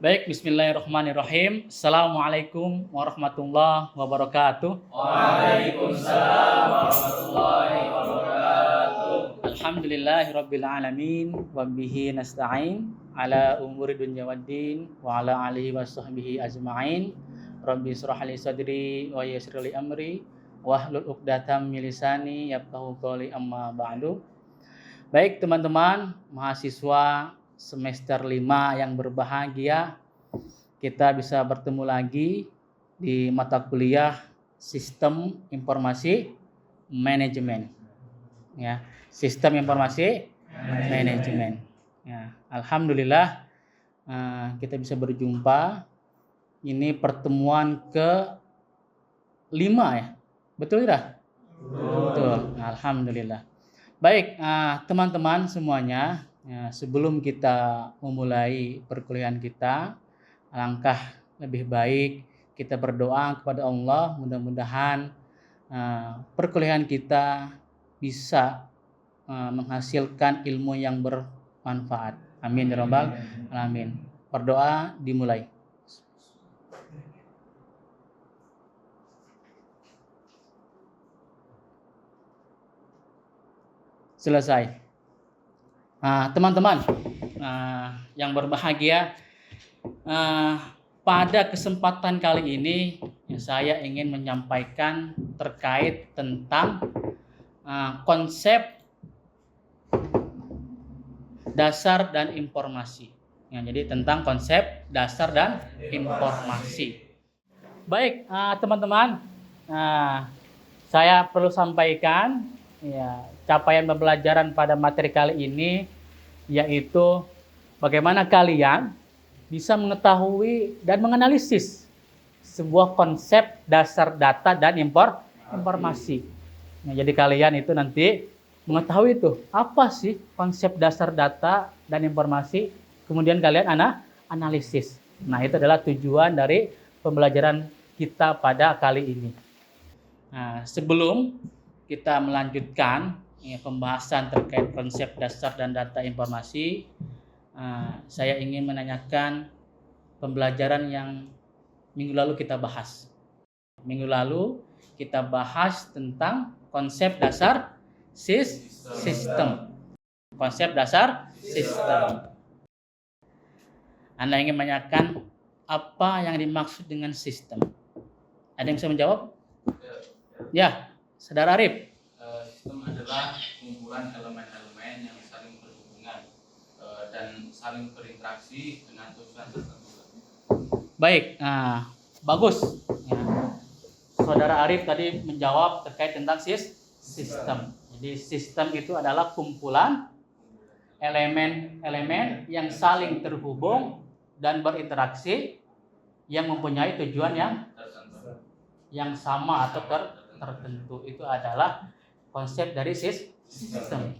Baik, bismillahirrahmanirrahim. Assalamualaikum warahmatullahi wabarakatuh. Waalaikumsalam warahmatullahi wabarakatuh. Alhamdulillahirabbil alamin wa bihi nasta'in ala umuri dunya waddin wa ala alihi washabbihi ajmain. Rabbi shrah li sadri wa yassir li amri wahlul 'uqdatam min lisani yafqahu qawli amma ba'du. Baik teman-teman mahasiswa semester 5 yang berbahagia, kita bisa bertemu lagi di mata kuliah Sistem Informasi Manajemen. Ya, Sistem Informasi Manajemen. Ya, alhamdulillah kita bisa berjumpa. Ini pertemuan ke-5 ya. Betul tidak? Betul. Alhamdulillah. Baik, teman-teman semuanya, ya, sebelum kita memulai perkuliahan kita, alangkah lebih baik kita berdoa kepada Allah, mudah-mudahan perkuliahan kita bisa menghasilkan ilmu yang bermanfaat. Amin ya rabbal alamin. Berdoa dimulai. Selesai. Teman-teman yang berbahagia, pada kesempatan kali ini saya ingin menyampaikan terkait tentang konsep dasar dan informasi. Ya, jadi tentang konsep dasar dan informasi. Baik, teman-teman, saya perlu sampaikan ya, capaian pembelajaran pada materi kali ini yaitu bagaimana kalian bisa mengetahui dan menganalisis sebuah konsep dasar data dan informasi. Nah, jadi kalian itu nanti mengetahui itu apa sih konsep dasar data dan informasi, kemudian kalian analisis. Nah, itu adalah tujuan dari pembelajaran kita pada kali ini. Nah, sebelum kita melanjutkan pembahasan terkait konsep dasar dan data informasi, saya ingin menanyakan pembelajaran yang minggu lalu kita bahas. Minggu lalu kita bahas tentang konsep dasar sistem. Konsep dasar sistem. Anda ingin menanyakan apa yang dimaksud dengan sistem? Ada yang bisa menjawab? Ya, Saudara Arif. Sistem adalah kumpulan elemen-elemen yang saling berhubungan dan saling berinteraksi dengan tujuan tertentu. Baik, bagus. Ya. Saudara Arif tadi menjawab terkait tentang sistem. Jadi sistem itu adalah kumpulan elemen-elemen yang saling terhubung dan berinteraksi yang mempunyai tujuan yang sama atau tertentu. Itu adalah konsep dari sistem.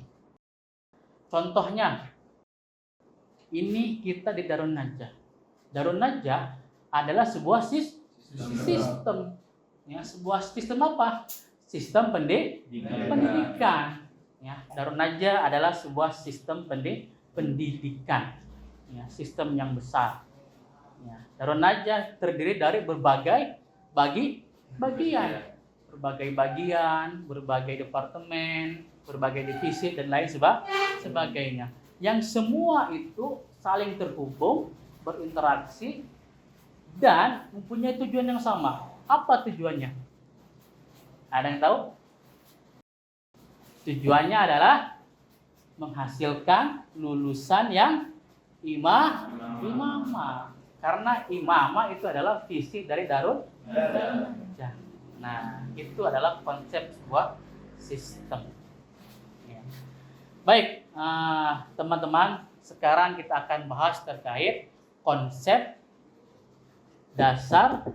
Contohnya, ini kita di Darun Najah. Darun Najah adalah sebuah sistem. Ya, sebuah sistem apa? Sistem pendidikan. Ya, Darun Najah adalah sebuah sistem pendidikan. Ya, sistem yang besar. Ya, Darun Najah terdiri dari berbagai bagian. Berbagai departemen, berbagai divisi dan lain sebagainya. Yang semua itu saling terhubung, berinteraksi dan mempunyai tujuan yang sama. Apa tujuannya? Ada yang tahu? Tujuannya adalah menghasilkan lulusan yang imamah. Karena imamah itu adalah visi dari Darun Najah. Nah, itu adalah konsep sebuah sistem. Ya. Baik, teman-teman, sekarang kita akan bahas terkait konsep dasar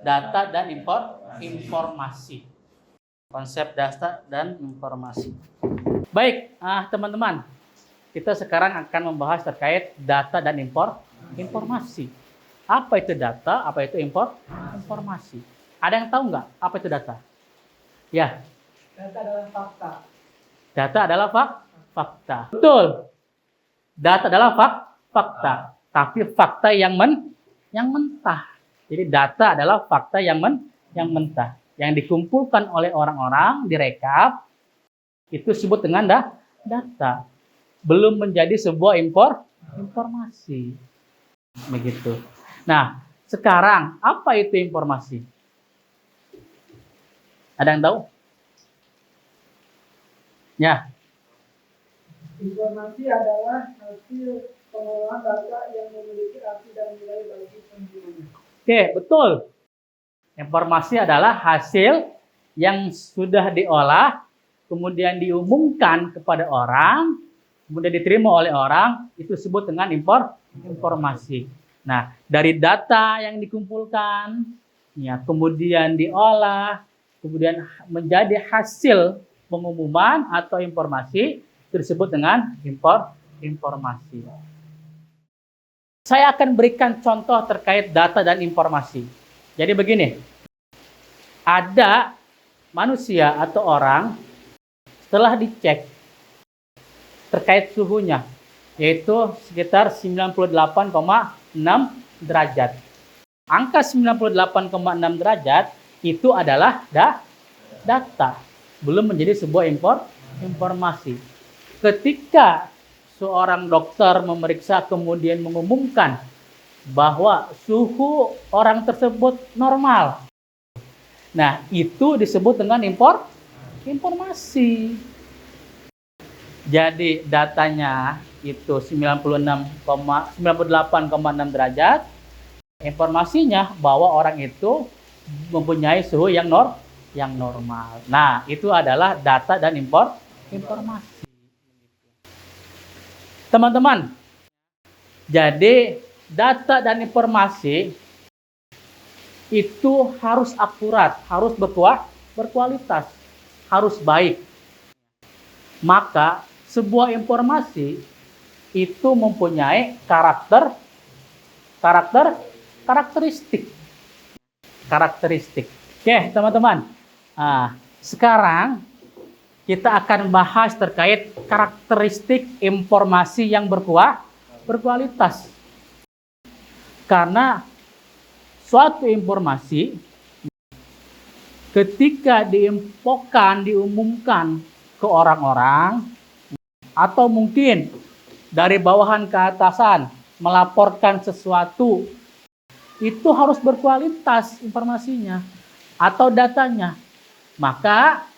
data dan informasi. Konsep data dan informasi. Baik, teman-teman, kita sekarang akan membahas terkait data dan informasi. Apa itu data? Apa itu informasi? Ada yang tahu nggak apa itu data? Ya. Data adalah fakta. Data adalah fakta. Betul. Data adalah fakta. tapi fakta yang mentah. Jadi data adalah fakta yang mentah, yang dikumpulkan oleh orang-orang, direkap, itu disebut dengan data. Belum menjadi sebuah informasi. Begitu. Nah, sekarang apa itu informasi? Ada yang tahu? Ya. Informasi adalah hasil pengolahan data yang memiliki arti dan nilai bagi penggunanya. Oke, betul. Informasi adalah hasil yang sudah diolah, kemudian diumumkan kepada orang, kemudian diterima oleh orang, itu disebut dengan informasi. Nah, dari data yang dikumpulkan, ya, kemudian diolah, kemudian menjadi hasil pengumuman atau informasi, itu disebut dengan informasi. Saya akan berikan contoh terkait data dan informasi. Jadi begini, ada manusia atau orang setelah dicek terkait suhunya, yaitu sekitar 98,6 derajat. Angka 98,6 derajat itu adalah data, belum menjadi sebuah informasi. Ketika seorang dokter memeriksa kemudian mengumumkan bahwa suhu orang tersebut normal, nah itu disebut dengan informasi. Jadi datanya itu 98,6 derajat, informasinya bahwa orang itu mempunyai suhu yang normal. Nah, itu adalah data dan informasi. Teman-teman, jadi data dan informasi itu harus akurat, harus berkualitas, harus baik. Maka sebuah informasi itu mempunyai karakteristik. Oke, teman-teman. Nah, sekarang kita akan bahas terkait karakteristik informasi yang berkualitas. Karena suatu informasi ketika diumumkan ke orang-orang, atau mungkin dari bawahan ke atasan melaporkan sesuatu, itu harus berkualitas informasinya atau datanya. Maka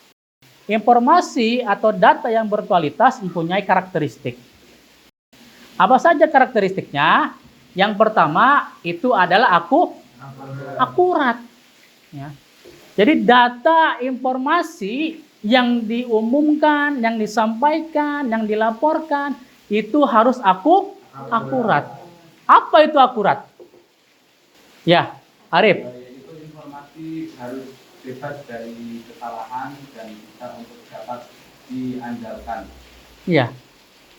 informasi atau data yang berkualitas mempunyai karakteristik. Apa saja karakteristiknya? Yang pertama itu adalah akurat. Ya. Jadi data informasi yang diumumkan, yang disampaikan, yang dilaporkan itu harus akurat. Apa itu akurat? Ya, Arif. Itu informasi harus bebas dari kesalahan dan bisa untuk dapat diandalkan. Ya,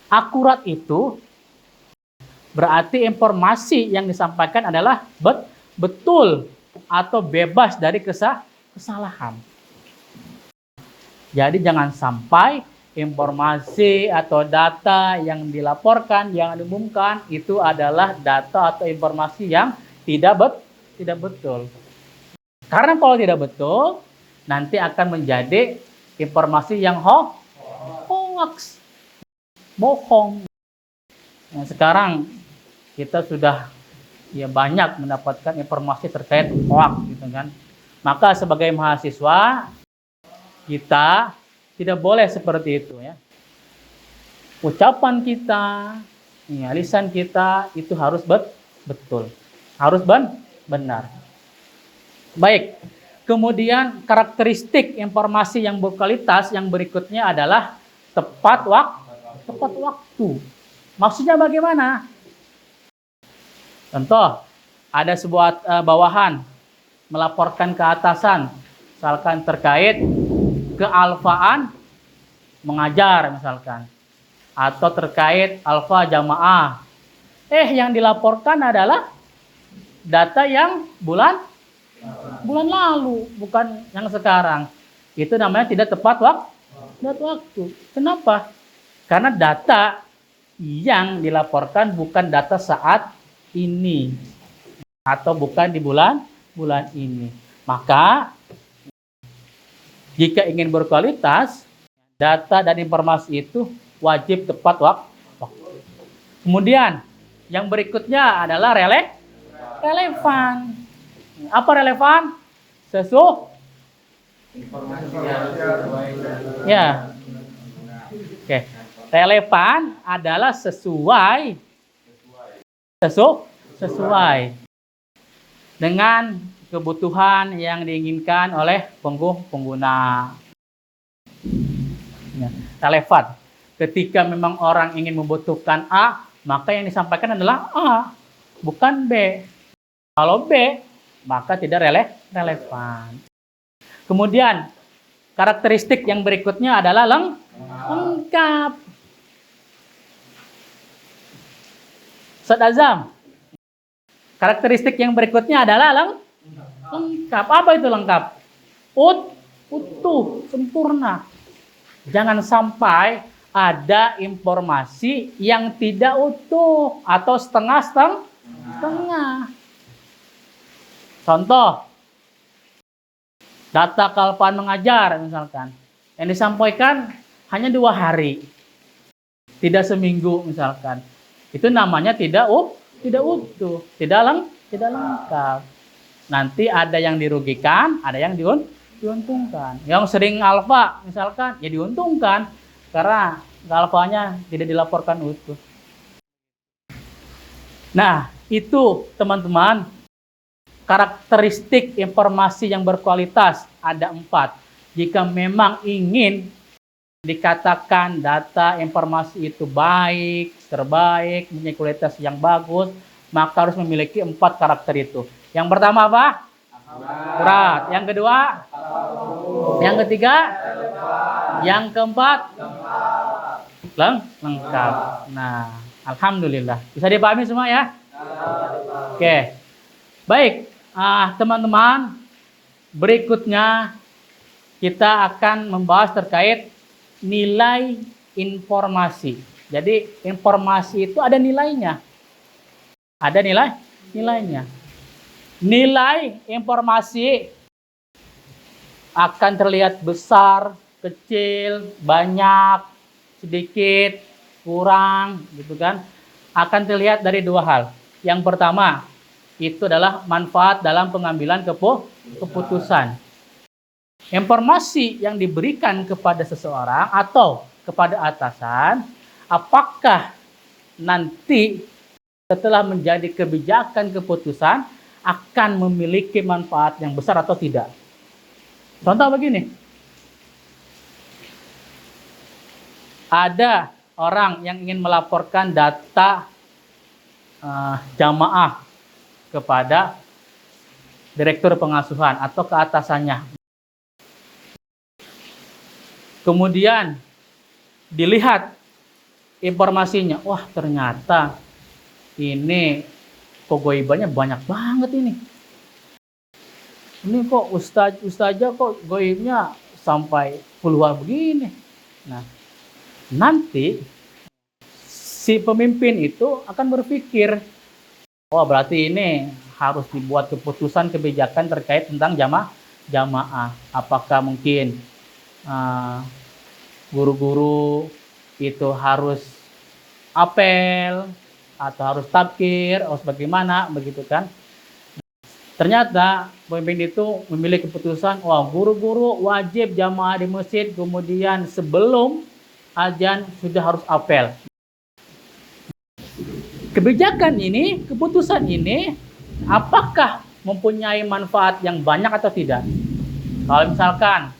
akurat itu berarti informasi yang disampaikan adalah betul atau bebas dari kesalahan. Jadi jangan sampai informasi atau data yang dilaporkan, yang diumumkan itu adalah data atau informasi yang tidak betul. Karena kalau tidak betul, nanti akan menjadi informasi yang hoax, bohong. Nah, sekarang kita sudah banyak mendapatkan informasi terkait hoax, gitu kan. Maka sebagai mahasiswa kita tidak boleh seperti itu, ya. Ucapan kita, lisan kita itu harus betul, harus benar. Baik, kemudian karakteristik informasi yang berkualitas yang berikutnya adalah tepat waktu. Maksudnya bagaimana? Contoh, ada sebuah bawahan melaporkan ke atasan, misalkan terkait kealfaan mengajar misalkan, atau terkait alfa jamaah. Yang dilaporkan adalah data yang bulan lalu, bukan yang sekarang. Itu namanya tidak tepat waktu. Kenapa? Karena data yang dilaporkan bukan data saat ini atau bukan di bulan ini. Maka jika ingin berkualitas, data dan informasi itu wajib tepat waktu. Kemudian yang berikutnya adalah relevan. Apa relevan? Ya. Oke. Relevan adalah sesuai dengan kebutuhan yang diinginkan oleh pengguna. Ya, relevan. Ketika memang orang ingin membutuhkan A, maka yang disampaikan adalah A, bukan B. Kalau B, maka tidak relevan. Kemudian, karakteristik yang berikutnya adalah lengkap. Ustaz Azam, karakteristik yang berikutnya adalah lengkap. Apa itu lengkap? Utuh, sempurna. Jangan sampai ada informasi yang tidak utuh atau setengah. Contoh, data kealpaan mengajar misalkan, yang disampaikan hanya 2 hari, tidak seminggu misalkan. Itu namanya tidak utuh, tidak lengkap. Nanti ada yang dirugikan, ada yang diuntungkan. Yang sering alfa misalkan, ya diuntungkan karena alfanya tidak dilaporkan utuh. Nah, itu teman-teman, karakteristik informasi yang berkualitas ada 4. Jika memang ingin dikatakan data informasi itu baik, terbaik, mempunyai kualitas yang bagus, maka harus memiliki 4 karakter itu. Yang pertama apa? Akurat. Yang kedua? Yang ketiga? Yang keempat? Lengkap. Nah, alhamdulillah. Bisa dipahami semua ya? Oke. Baik, teman-teman, berikutnya kita akan membahas terkait nilai informasi. Jadi informasi itu ada nilainya. Ada nilainya. Nilai informasi akan terlihat besar, kecil, banyak, sedikit, kurang, gitu kan. Akan terlihat dari 2 hal. Yang pertama, itu adalah manfaat dalam pengambilan keputusan. Informasi yang diberikan kepada seseorang atau kepada atasan, apakah nanti setelah menjadi kebijakan keputusan akan memiliki manfaat yang besar atau tidak. Contoh begini. Ada orang yang ingin melaporkan data jamaah kepada direktur pengasuhan atau ke atasannya. Kemudian dilihat informasinya, wah ternyata ini goibahnya banyak banget ini. Ini kok ustazah kok goibnya sampai puluhan begini. Nah, nanti si pemimpin itu akan berpikir, wah berarti ini harus dibuat keputusan kebijakan terkait tentang jamaah. Apakah mungkin guru-guru itu harus apel atau harus tabkir atau bagaimana begitu kan? Ternyata pemimpin itu memilih keputusan, wah guru-guru wajib jamaah di masjid, kemudian sebelum azan sudah harus apel. Kebijakan ini, keputusan ini, apakah mempunyai manfaat yang banyak atau tidak? Kalau misalkan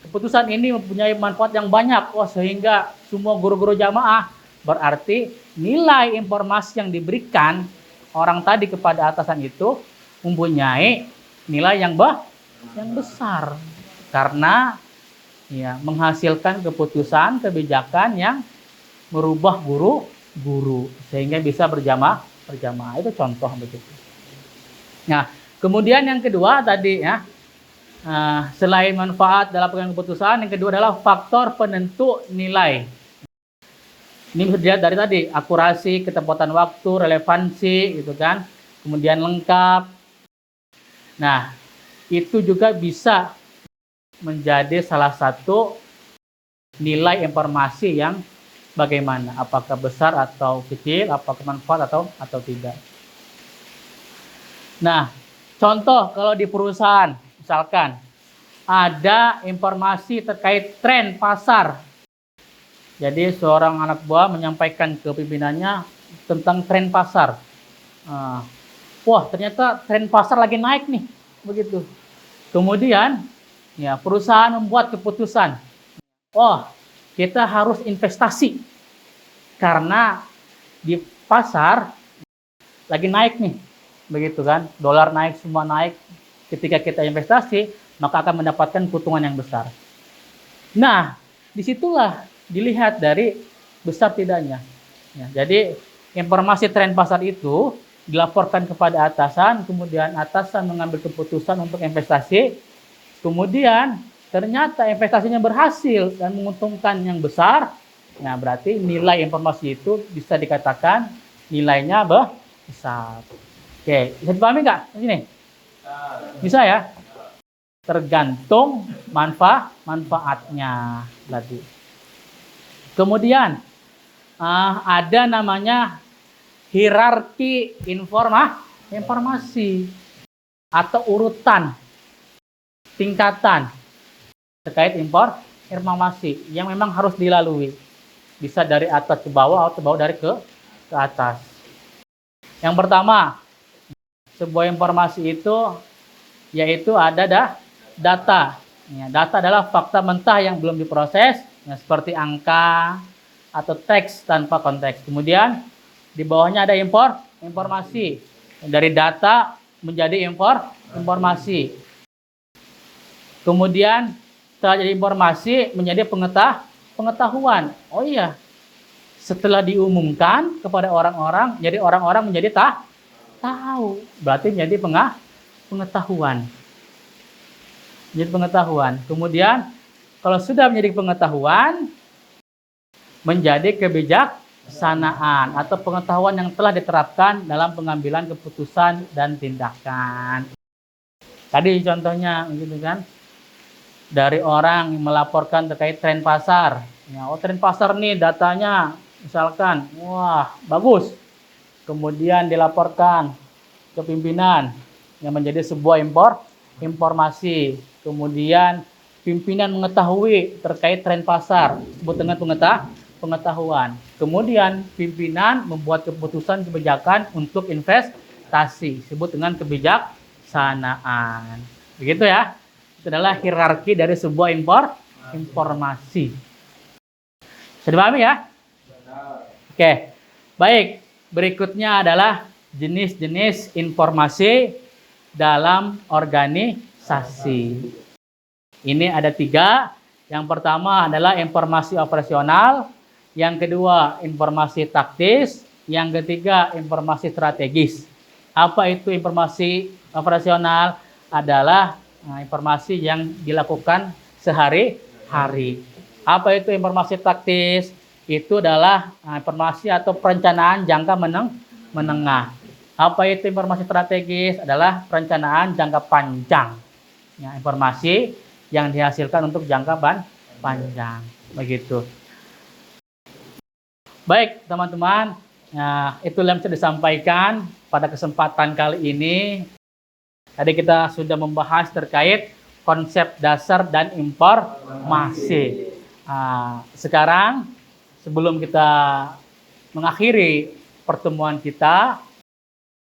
keputusan ini mempunyai manfaat yang banyak, sehingga semua guru-guru jamaah, berarti nilai informasi yang diberikan orang tadi kepada atasan itu mempunyai nilai yang besar, karena ya menghasilkan keputusan kebijakan yang merubah guru sehingga bisa berjamaah. Itu contoh begitu. Nah, kemudian yang kedua tadi ya, selain manfaat dalam pengambilan keputusan, yang kedua adalah faktor penentu nilai. Ini bisa dilihat dari tadi, akurasi, ketepatan waktu, relevansi, gitu kan. Kemudian lengkap. Nah, itu juga bisa menjadi salah satu nilai informasi yang bagaimana, apakah besar atau kecil, apakah manfaat atau tidak. Nah, contoh kalau di perusahaan, misalkan ada informasi terkait tren pasar. Jadi seorang anak buah menyampaikan ke pimpinannya tentang tren pasar. Wah, ternyata tren pasar lagi naik nih, begitu. Kemudian, ya perusahaan membuat keputusan. Oh, kita harus investasi karena di pasar lagi naik nih, begitu kan? Dolar naik, semua naik. Ketika kita investasi, maka akan mendapatkan keuntungan yang besar. Nah, disitulah dilihat dari besar tidaknya. Ya, jadi informasi tren pasar itu dilaporkan kepada atasan, kemudian atasan mengambil keputusan untuk investasi, kemudian ternyata investasinya berhasil dan menguntungkan yang besar. Nah, berarti nilai informasi itu bisa dikatakan nilainya besar. Oke, bisa dipahami nggak di sini? Bisa ya? Tergantung manfaatnya tadi. Kemudian ada namanya hierarki informasi atau urutan tingkatan terkait informasi yang memang harus dilalui. Bisa dari atas ke bawah atau bawah dari ke atas. Yang pertama, sebuah informasi itu yaitu ada data. Ya, data adalah fakta mentah yang belum diproses, ya, seperti angka atau teks tanpa konteks. Kemudian di bawahnya ada informasi. Dari data menjadi informasi. Kemudian setelah jadi informasi menjadi pengetahuan. Oh iya, setelah diumumkan kepada orang-orang, jadi orang-orang menjadi tahu. Berarti menjadi pengetahuan. Menjadi pengetahuan. Kemudian kalau sudah menjadi pengetahuan, menjadi kebijaksanaan atau pengetahuan yang telah diterapkan dalam pengambilan keputusan dan tindakan. Tadi contohnya gitu kan. Dari orang yang melaporkan terkait tren pasar. Ya, oh tren pasar nih datanya misalkan, wah bagus. Kemudian dilaporkan ke pimpinan yang menjadi sebuah informasi. Kemudian pimpinan mengetahui terkait tren pasar, disebut dengan pengetahuan. Kemudian pimpinan membuat keputusan kebijakan untuk investasi, disebut dengan kebijaksanaan. Begitu ya. Itu adalah hierarki dari sebuah informasi. Bisa dipahami ya? Oke. Baik, berikutnya adalah jenis-jenis informasi dalam organisasi. Ini ada 3. Yang pertama adalah informasi operasional, yang kedua informasi taktis, yang ketiga informasi strategis. Apa itu informasi operasional? Adalah informasi yang dilakukan sehari-hari. Apa itu informasi taktis? Itu adalah informasi atau perencanaan jangka menengah. Apa itu informasi strategis? Adalah perencanaan jangka panjang. Ya, informasi yang dihasilkan untuk jangka panjang. Begitu. Baik, teman-teman. Nah, itulah yang bisa disampaikan pada kesempatan kali ini. Tadi kita sudah membahas terkait konsep dasar dan informasi. Sekarang, sebelum kita mengakhiri pertemuan kita,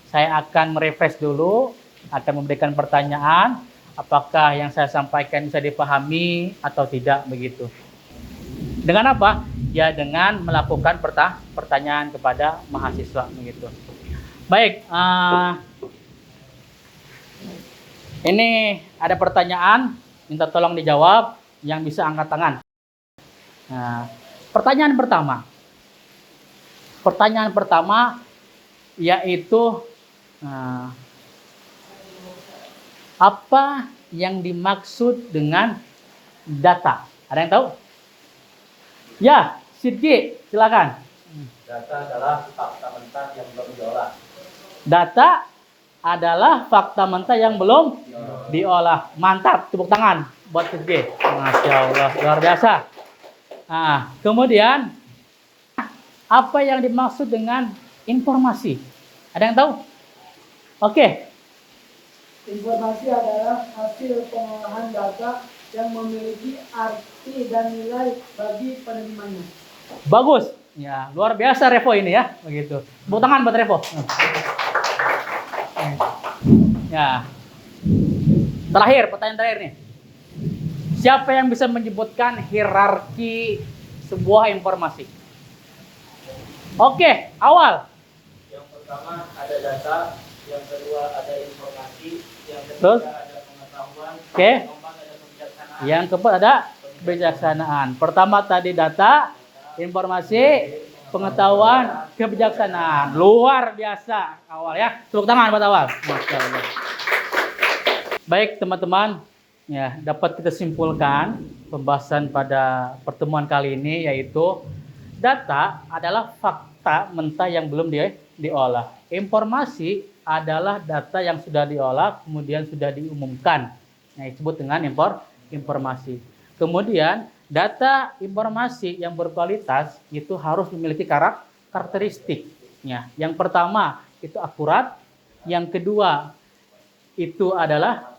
saya akan merefresh dulu, akan memberikan pertanyaan, apakah yang saya sampaikan bisa dipahami atau tidak, begitu. Dengan apa? Ya dengan melakukan pertanyaan kepada mahasiswa, begitu. Baik, ini ada pertanyaan, minta tolong dijawab, yang bisa angkat tangan. Nah, pertanyaan pertama yaitu apa yang dimaksud dengan data? Ada yang tahu? Ya, Sidki, silakan. Data adalah fakta mentah yang belum diolah. Data adalah fakta mentah yang belum diolah. Mantap, tepuk tangan buat Rizky. Masya Allah, luar biasa. Nah, kemudian apa yang dimaksud dengan informasi? Ada yang tahu? Oke. Informasi adalah hasil pengolahan data yang memiliki arti dan nilai bagi penerimanya. Bagus. Ya, luar biasa Revo ini ya. Begitu. Tepuk tangan buat Revo. Ya. Terakhir, pertanyaan terakhir nih. Siapa yang bisa menyebutkan hierarki sebuah informasi? Oke, awal. Yang pertama ada data, yang kedua ada informasi, yang Terus? ketiga ada pengetahuan, Oke. yang keempat ada kebijaksanaan. Yang keempat ada kebijaksanaan. Pertama tadi data, informasi, pengetahuan, kebijaksanaan. Luar biasa awal ya. Tepuk tangan buat awal. Masya Allah. Baik teman-teman, ya dapat kita simpulkan pembahasan pada pertemuan kali ini yaitu data adalah fakta mentah yang belum diolah. Informasi adalah data yang sudah diolah kemudian sudah diumumkan. Nah, disebut dengan informasi. Kemudian data informasi yang berkualitas itu harus memiliki karakteristiknya. Yang pertama itu akurat, yang kedua itu adalah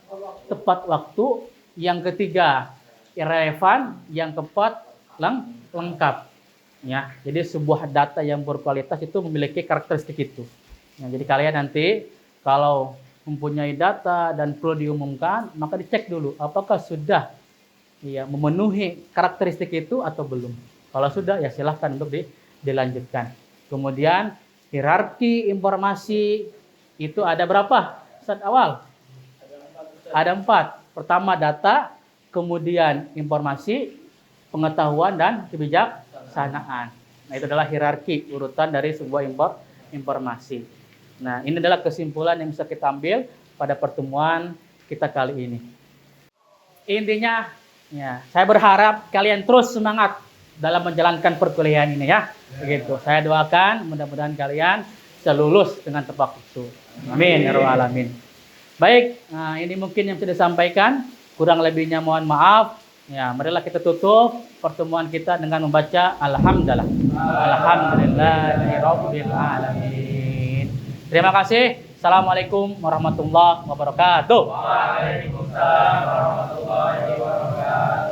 tepat waktu, yang ketiga relevan, yang keempat lengkap. Ya, jadi sebuah data yang berkualitas itu memiliki karakteristik itu. Ya, jadi kalian nanti kalau mempunyai data dan perlu diumumkan, maka dicek dulu apakah sudah ya memenuhi karakteristik itu atau belum. Kalau sudah ya silahkan untuk dilanjutkan. Kemudian hierarki informasi itu ada berapa? Saat awal ada 4. Pertama data, kemudian informasi, pengetahuan dan kebijaksanaan. Nah, itu adalah hierarki urutan dari sebuah informasi. Nah, ini adalah kesimpulan yang bisa kita ambil pada pertemuan kita kali ini. Intinya, ya, saya berharap kalian terus semangat dalam menjalankan perkuliahan ini ya. Begitu. Saya doakan mudah-mudahan kalian bisa lulus dengan tepat waktu. Amin ya rabbal alamin. Baik, nah ini mungkin yang sudah disampaikan. Kurang lebihnya mohon maaf. Ya, marilah kita tutup pertemuan kita dengan membaca Alhamdulillah. Alhamdulillahirabbil alamin. Terima kasih. Assalamualaikum warahmatullahi wabarakatuh. Waalaikumsalam warahmatullahi wabarakatuh.